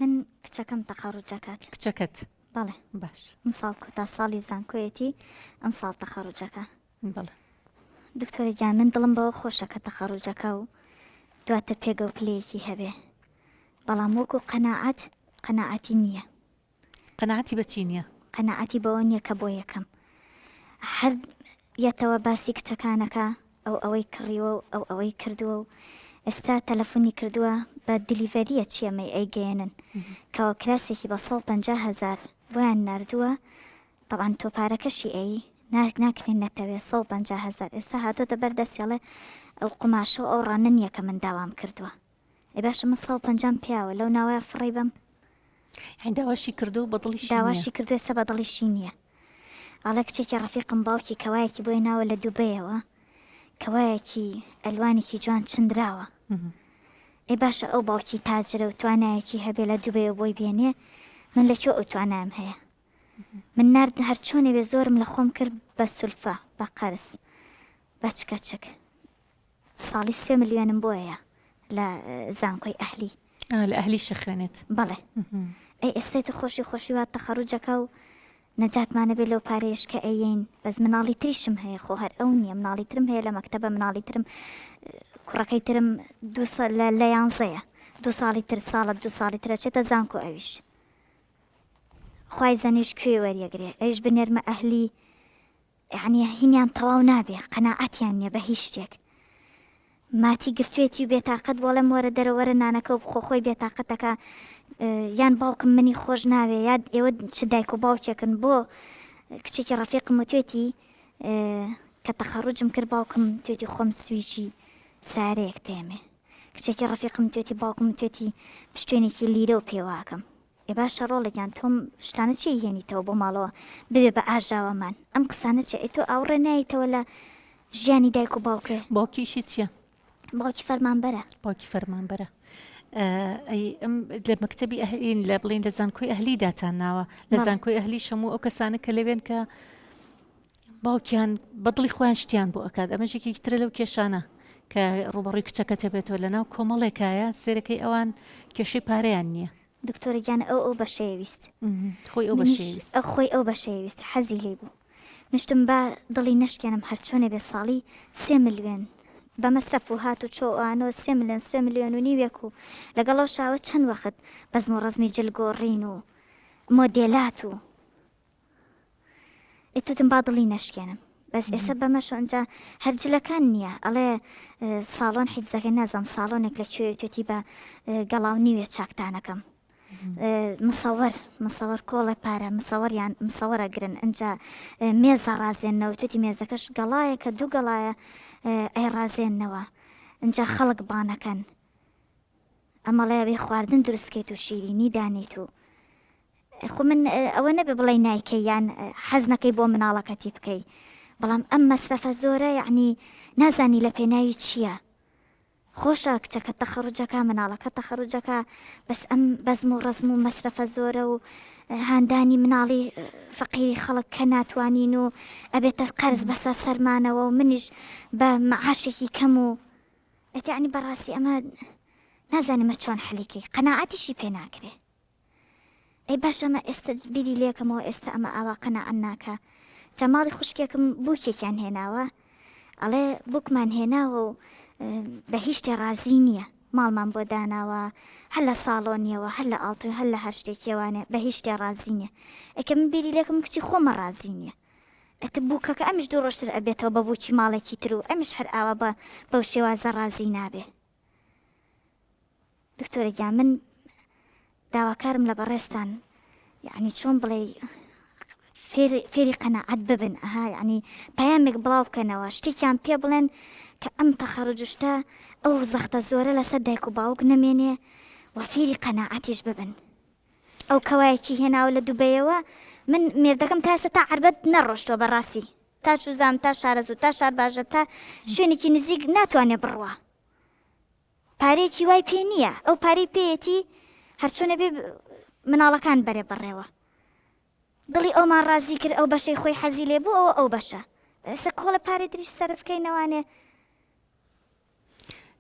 من کچەکەم تەخەڕوجەکەات کچەکەت بەڵێ باش ئەم تا ساڵی زانکۆیەتی ئەم ساڵ تەخەڕوجەکە بەڵێ دکتۆری جان من دڵم بەوە خۆشە کە تەخەڕوجەکە و دواتر پێگە و پلەیەکی هەبێ بەڵام وەکو قەناعەتی نییە قەناعەتی بەچی نییە قەناعەتی بەوە نییە کە بۆ یەکەم هەر یەتەوە باسی کچەکانەکە ئەوەی کڕیوە و ئەوەی کردووە و ئێستا تەلەفۆنی کردووە بە دیلیڤەریە چیەمەی ئەیگەێنن کەەوە کراسێکی بە 150,000 بۆیان نردووە طبعاً تۆ پارەکەشی ئەی ناکرێن نەتەوێ 150,000 ئێستا هاتۆ دەبەردەستیاڵێ ئەو قماشە و ئەو ڕانە نییە کە من داوام کردووە ئەی باشە من 150 پیاوە لەو ناوایە فڕی بم داواشی کردو بەدڵی داواشی کردو ئێستا بەدڵیشی نییە ئاڵە کچێکی ڕەفیقم باوکی کەوایەکی بۆی ناوە لە دووبەیەوە کەوایەکی ئەلوانێکی جوان چندراوە ئەی باشە ئەو باوکی تاجرە و توانایەکی هەبێ لە دووبەیە بۆی بێنێ من لەکوێ ئەو توانام هەیە من نرد هەر چۆنێ بێ زۆرم لە خۆم کرد بە سولفە بە قەرز بە چکەچک ساڵی 3 ملیۆنم بۆیە لە زانکۆی ئەهلی لە ئەهلی شەخوێنێت بەڵێ ئەی ئێستای تو خۆشی وات تەخەڕوجەکە و نەجاتمانە بێ لەو پارێش کە ئەیین بەس مناڵی تریشم هەیە خۆ هەر ئەو نییە مناڵی ترم هەیە لە مەکتەبە مناڵی ترم کوڕەکەی ترم لە 11 دو ساڵی تر ساڵە 2 ساڵی ترە چێتە زانکۆ ئەویش خوای زەنیش کوێ وەریەگرێ ئەویش بنێرمە ئەهلی یعنی هینیان تەواو نابێ قەناعەتیان نییە بە هیچ شتێک ماتی گرتوێتی و بێتاقەت بۆڵێم وەرە دەرەوەرە نانەکە و خۆی بێتاقەتەکە یان باوکم منی خۆش ناوێ یاد ئێوە چ دایک و باوکێکن بۆ کچێکی ڕەفیقم و توێتی کە تەخەڕوجم کرد باوکم توێتی خۆم سویچی سارەیەک تێمێ کچێکی ڕەفیقم توێتی باوکم توێتی پشتێنێکی لیرە و پێواکەم ئێ باشە ڕۆڵێکیان تۆم شتانە چی هێنیتەوە بۆ ماڵەوە ببێ بە ئاژاوەمان ئەم قسانە چێ ئەی تۆ ئاوڕێ نایتەوە لە ژیانی دایک و باوکێ باوکیشی چییە؟ باوکی فەرمانبەرە باوکی فەرمانبەرە ئەی ئەم لە مەکتەبی ئەهلین لە بڵین لە زانکۆی ئەهلی داتان ناوە لە زانکۆی ئەهلی شەموو ئەو کەسانە کە لەوێن کە باوکیان بەدڵی خۆیان شتیان بۆ ئەکات ئەمەشێکی ترە لەو کێشانە کە ڕوبەڕووی کچەکە تێبێتەوە لەناو کۆمەڵێکایە سێرەکەی ئەوان کێشەی پارەیان نییە دکتۆرەگیان ئەو بەشەیەویست خۆی ئەو بەشەیەویست بەشەیەویست حەزی لێ بوو مشتم بە دڵی نشکێنم هەرچۆنێ بێ ساڵی 3 ملیۆن بە مەسرەف و هات و چۆوانەوە 3 ملیۆن و نیوێک و لەگەڵەوە شاوە چەند وەخت بەزم و ڕزمی جلگۆڕین و مۆدێلات و ئێتوتم با دڵی نشکێنم بەس ئێستا بەمەش ئەنجا هەرجلەکان نییە ئەڵێ ساڵۆن حیجزەکە نازەم ساڵۆنێک لە کوێتێتی بە گەڵاو نیوێ چاکتانەکەم مسەوەر کۆڵە پارە مسەوەرە گرن ئەنجا مێزە ڕازێنەوە توێتی مێزەکەش گەڵایە کە دوو گەڵایە ئەی ڕازێنەوە ئەنجا خەڵک بانەکەن ئەمەڵێ بێ خواردن دروستکەیت و شیرینی دانیت و خۆ من ئەوە نەبێ بڵێ نایکەی یان حەز نەکەی بۆ مناڵەکەتی بکەی بەڵام ئەم مەسرەفە زۆرە یعنی نازانی لە پێناوی چییە خۆشە کچەکە تەخەڕوجەکە مناڵەکە تەخەڕوجەکە بەس ئەم بەزم و ڕزم و مەسرەفە زۆرە و هاندانی مناڵی فەقیری خەڵک کە ناتوانین و ئەبێتە قەرز بەسە سەرمانەوە و منیش بە مەعاشێکی کەم و ئەتیعنی بەڕاستی ئەمە نازانمە چۆن حەلیکەی قەناعەتیشی پێ ناکرێ ئەی باش ئەمە ئێستا بیری لێکەمەوە ئێستا ئەمە ئاوا قەناعەت ناکە جەماڵی خوشکێکم بووکێکیان هێناوە ئەڵێ بووکمان هێناوە و بە هیچ شتێ ڕازی نییە ماڵمان بۆ داناوە هەر لە ساڵۆنیەوە هەر لە ئاڵتون هەر لە هەر شتێکیوانێ بە هیچ شتێ ڕازی نییە ئەکە من بیری لێکم کچی خۆمە ڕازی نییە ئەتە بووکەکە ئەمیش دوو ڕۆژتر ئەبێتەوە بە بووکی ماڵێکی تر و ئەمیش هەر ئاوا بەو شێوازە ڕازی نابێ دکتۆرەگیان من داواکارم لە بەڕێستان یعنی چۆن بڵێ فێری قەناعەت ببن ئەها یعنی پەیامێک بڵاو بکەنەوە شتێکیان پێ بڵێن کە ئەم تەخەڕوجشتە ئەو زەختە زۆرە لەسەر دایک و باوک نەمێنێ و فێری قەناعەتیش ببن ئەو کەوایەکی هێناوە لە دووبەیەوە من مێردەکەم تا ئێستا تا عەربەت نەڕۆشتووە بەڕاستی تا چوزام تا شارەزوو تا شار باژە تا شوێنێکی نزیک ناتوانێ بڕوە پارێکی وای پێ نییە ئەو پارەی پێیەتی هەرچۆنە بێ مناڵەکان بەرێ بڕێوە دڵی ئەومان ڕازی کرد ئەو بەشەی خۆی حەزی لێ بوو ئەو بەشە ئێستا کۆڵە پارەی تریش سەرفکەی نەوانێ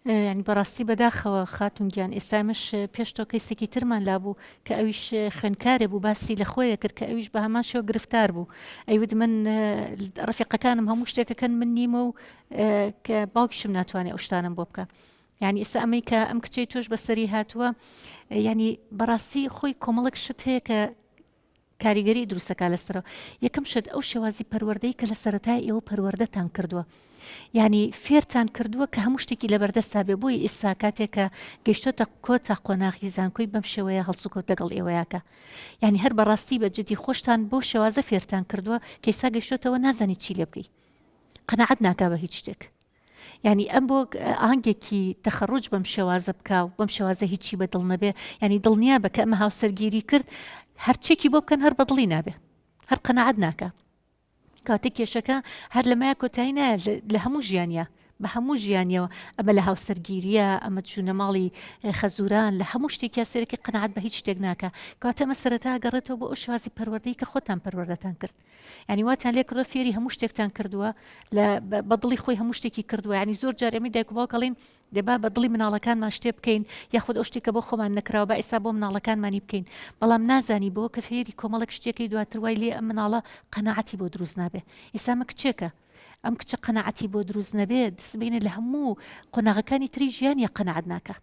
ینی بەڕاستی بەداخەوە خاتونگیان ئێستامش پێشتۆ کەیسێکی ترمان لابوو کە ئەویش خوێنکارێ بوو باسی لە خۆیە کرد کە ئەویش بە هەمان شێوە گرفتار بوو ئەیود من ڕەفیقەکانم هەموو شتێکەکەن من نیمە و کە باوکیشم ناتوانێت ئەو شتانم بۆ بکە یعنی ئێستا ئەمەی کە ئەم کچەی تۆش بەسەری هاتووە ینی بەڕاستی خۆی کۆمەڵک شت هەیە کە کاریگەری دروستەکە لەسەرەوە یەکەم شت ئەو شێوازی پەروەردەی کە لە سەرەتای ئێوە پەروەردەتان کردووە ینی فێرتان کردووە کە هەموو شتێکی لەبەردەستا بێ بۆی ئێستا کاتێک کە گەیشتۆتە کۆتا قۆناغی زانکۆی بەم شێوەیە هەڵسوکەوت لەگەڵ ئێوەیەکە ینی هەر بەڕاستی بە جدی خۆشتان بۆ شێوازە فێرتان کردووە کە ئێستا گەیشتۆتەوە نازانی چی لێ بکەی قەناعەت ناکا بە هیچ شتێک ینی ئەم بۆ ئاهەنگێکی تەخەڕوج بەم شێوازە بکە و بەم شێوازە هیچی بەدڵ نەبێ ینی دڵنیا بە کە ئەمە هاوسەرگیری کرد هەرچێکی بۆ بکەن هەر بەدڵی نابێ هەر قەناعەت ناکە کاتێک کێشەکە هەر لەمایە کۆتایی نایە لە هەموو ژیانە بە هەموو ژیانیەوە ئەمە لە هاوسەرگیریە ئەمە چوونە ماڵی خەزوران لە هەموو شتێکی سەرەکی قەناعەت بە هیچ شتێک ناکە کاتە ئەمە سەرەتا گەڕێتەوە بۆ ئەو شێوازی پەروەردەی کە خۆتان پەروەردەتان کرد ینی واتان لێ کڕۆ فێری هەموو شتێکتان کردووە لە بەدڵی خۆی هەموو شتێکی کردووە ینی زۆر جار ئەمەی دایک و باوکەڵین دەبا بەدڵی مناڵەکانمان شتێ بکەین یاخود ئەو شتێکە بۆ خۆمان نەکراوە بە ئێستا بۆ مناڵەکانمانی بکەین بەڵام نازانی بۆ کە فێری کۆمەڵک شتێکی دواتر وای لێ ئەم مناڵە قەناعەتی بۆ دروست نابێ ئێستا مە کچێکە ئەم کچە قەناعەتی بۆ دروست نەبێت دەستبینە لە هەموو قۆناغەکانی تری ژیانیە قەناعەت ناکە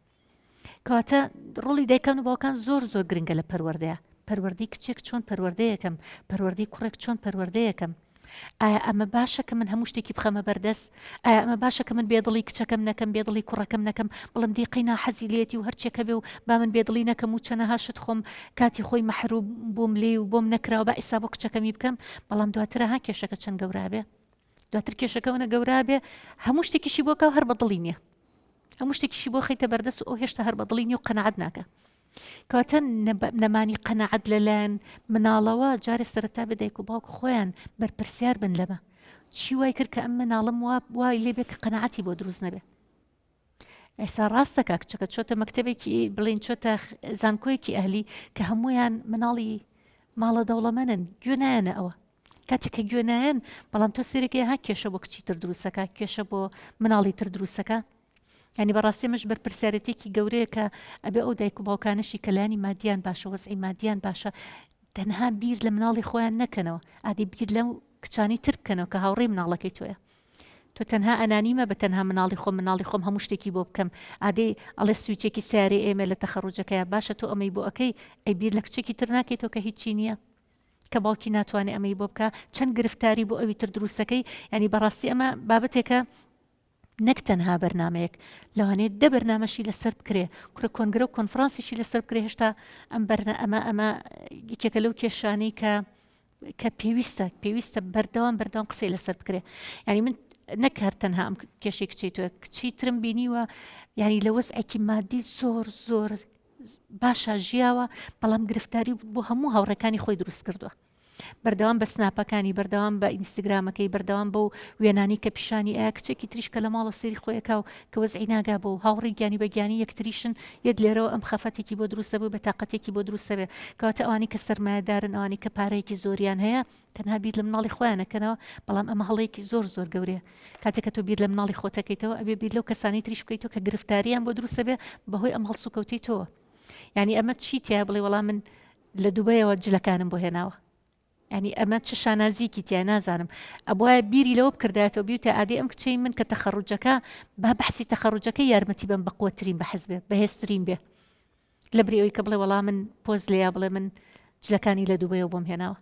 کەواتە ڕۆڵی دایکان و باوکان زۆر زۆر گرنگە لە پەروەردەیە پەروەردەی کچێک چۆن پەروەردەیەکەم پەروەردەی کوڕێک چۆن پەروەردەیەکەم ئایا ئەمە باشە کە من هەموو شتێکی بخەمە بەردەست ئایا ئەمە باشە کە من بێدڵی کچەکەم نەکەم بێدڵی کوڕەکەم نەکەم بەڵام دیقەی ناحەزی لێتی و هەرچێکە بێ و با من بێدڵی نەکەم و چەنەها شت خۆم کاتی خۆی مەحروم بووم لێ و بۆم نەکراوە با ئێستا بۆ کچەکەمی بکەم بەڵام دواترە ها کێشەکە چەند گەورابێ دواتر کێشەکەونە گەورابێ هەموو شتێکیشی بۆ کاو هەر بەدڵی نییە هەموو شتێکیشی بۆ خەیتە بەردەست و ئەو هێشتا هەر بەدڵی نیە و قەناعەت ناکە کەواتە نەمانی قەناعەت لەلایەن مناڵەوە جارێ سەرەتا بە دایک و باوک خۆیان بەرپرسیار بن لەمە چی وای کرد کە ئەم مناڵم وای لێ بێ کە قەناعەتی بۆ دروست نەبێ ئێستا ڕاستەکە کچەکە چۆتە مەکتەبێکی بڵین چۆتە زانکۆیەکی ئەهلی کە هەمویان مناڵی ماڵە دەوڵەمەنن گوێ نایەنە ئەوە کاتێککە گوێنایەن بەڵام تۆ سێرەکەی ها کێشە بۆ کچی تر دروستەکە کێشە بۆ مناڵی تر دروستەکە ینی بەڕاستی مش بەرپرسیارەتێکی گەورەیە کە ئەبێ ئەو دایک و باوکانشی کەلانی مادیان باشە وەزعی مادیان باشە تەنها بیر لە مناڵی خۆیان نەکەنەوە ئادی بیر لەم کچانی تر بکەنەوە کە هاوڕێی مناڵەکەی تۆیە تۆ تەنها ئەنانیمە بە تەنها مناڵی خۆم هەموو شتێکی بۆ بکەم ئادەی ئەڵێ سویچێکی سیارەی ئێمە لە تەخەڕوجەکەیە باشە تۆ ئەمەی بۆ ئەەکەی ئەی بیر لە کچێکی تر ناکەیتەوە کە هیچی نییە کە باوکی ناتوانێت ئەمەی بۆ بکە چەند گرفتاری بۆ ئەوی تر دروستەکەی ینی بەڕاستی ئەمە بابەتێکە نەک تەنها بەرنمەیەک لەوانێت دە بەرنامەشی لەسەر بکرێ کورە کۆنگرە و کۆنفرانسیشی لەسەر بکرێ هێشتا ئەمە یەکێکە لەو کێشانەی کە پێویستە بەردەوام قسەی لەسەر بکرێ ینی من نەکار تەنها ئەم کێشەی کچی تۆ کچی ترم بینیوە ینی لە وەزعێکی مادی زۆر باشە ژیاوە بەڵام گرفتاری بۆ هەموو هاوڕەکانی خۆی دروست کردووە بەردەوام بە سناپەکانی بەردەوام بە ئینستاگرامەکەی بەردەوام بە و وێنانی کە پیشانی ئایا کچێکی تریشکە لە ماڵە سێری خۆیەکە و کە وەزعی ناگا بۆ و هاوڕێی گیانی بەگیانی یەکتریشن یەک لێرەوە ئەم خەفەتێکی بۆ دروستە بوو بە تااقەتێکی بۆ دروستە بێ کەواتە ئەوانی کە سەرمایه‌دارن ئەوانی کە پارەیەکی زۆریان هەیە تەنها بیر لە مناڵی خۆیانەکەنەوە بەڵام ئەمە هەڵەیەکی زۆر گەورەیە کاتێککە تۆ بیر لە مناڵی خۆتەکەیتەوە ئەبێ بیر لەو کەسانی تریش بکەیتەوە کە گرفتاریان بۆ دروستە بێ بەهۆی ئەم هەڵسوکەوتی تۆ ینی ئەمە چی تیا بڵێ وەڵام من لە دووبەیەوە جلەکانم بۆ هێناوە ینی ئەمە چ شانازیکی تیا نازانم ئەبواە بیری لەوە بکردایەوە بیوتە ئادی ئەم کچەی من کە تەخەڕوجەکە با بەحسی تەخەڕوجەکە یارمەتی بم بەقوترین بەحەز بێ بەهێزترین بێ لە بریەوەی کە بڵێ وەڵام من پۆز لێیا بڵێ من جلەکانی لە دووبەیەوە بۆم هێناوە